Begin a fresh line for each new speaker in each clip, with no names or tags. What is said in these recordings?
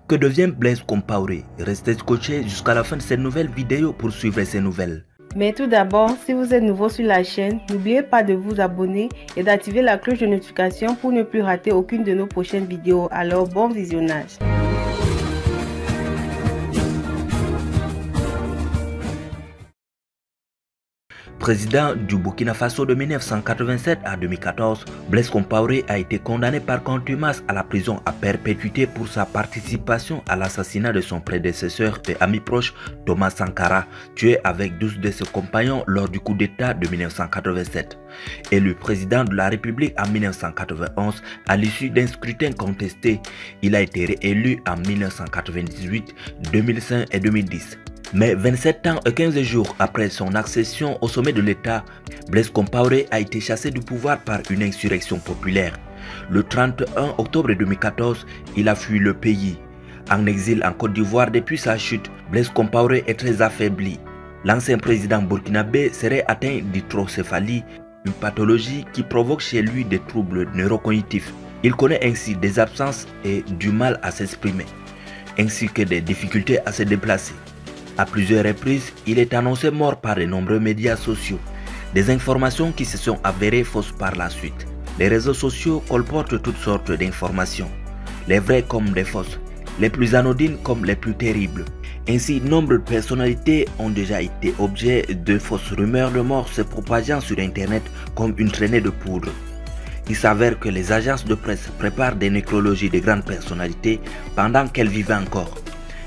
Que devient Blaise Compaoré? Restez scotchés jusqu'à la fin de cette nouvelle vidéo pour suivre ces nouvelles.
Mais tout d'abord, si vous êtes nouveau sur la chaîne, n'oubliez pas de vous abonner et d'activer la cloche de notification pour ne plus rater aucune de nos prochaines vidéos. Alors, bon visionnage.
Président du Burkina Faso de 1987 à 2014, Blaise Compaoré a été condamné par contumace à la prison à perpétuité pour sa participation à l'assassinat de son prédécesseur et ami proche Thomas Sankara, tué avec 12 de ses compagnons lors du coup d'État de 1987. Élu président de la République en 1991 à l'issue d'un scrutin contesté, il a été réélu en 1998, 2005 et 2010. Mais 27 ans et 15 jours après son accession au sommet de l'État, Blaise Compaoré a été chassé du pouvoir par une insurrection populaire. Le 31 octobre 2014, il a fui le pays. En exil en Côte d'Ivoire depuis sa chute, Blaise Compaoré est très affaibli. L'ancien président burkinabé serait atteint d'hydrocéphalie, une pathologie qui provoque chez lui des troubles neurocognitifs. Il connaît ainsi des absences et du mal à s'exprimer, ainsi que des difficultés à se déplacer. À plusieurs reprises, il est annoncé mort par de nombreux médias sociaux, des informations qui se sont avérées fausses par la suite. Les réseaux sociaux colportent toutes sortes d'informations, les vraies comme les fausses, les plus anodines comme les plus terribles. Ainsi, nombre de personnalités ont déjà été objet de fausses rumeurs de mort se propageant sur Internet comme une traînée de poudre. Il s'avère que les agences de presse préparent des nécrologies de grandes personnalités pendant qu'elles vivaient encore.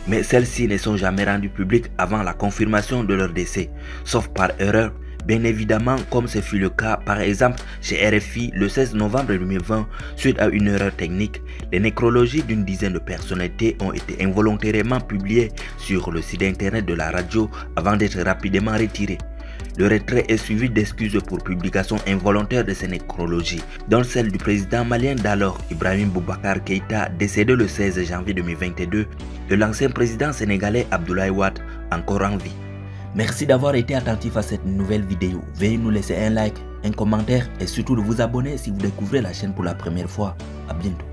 Mais celles-ci ne sont jamais rendues publiques avant la confirmation de leur décès, sauf par erreur, bien évidemment comme ce fut le cas par exemple chez RFI le 16 novembre 2020 suite à une erreur technique. Les nécrologies d'une dizaine de personnalités ont été involontairement publiées sur le site internet de la radio avant d'être rapidement retirées. Le retrait est suivi d'excuses pour publication involontaire de ces nécrologies, dont celle du président malien d'alors Ibrahim Boubacar Keïta, décédé le 16 janvier 2022, de l'ancien président sénégalais Abdoulaye Wade, encore en vie. Merci d'avoir été attentif à cette nouvelle vidéo. Veuillez nous laisser un like, un commentaire et surtout de vous abonner si vous découvrez la chaîne pour la première fois. À bientôt.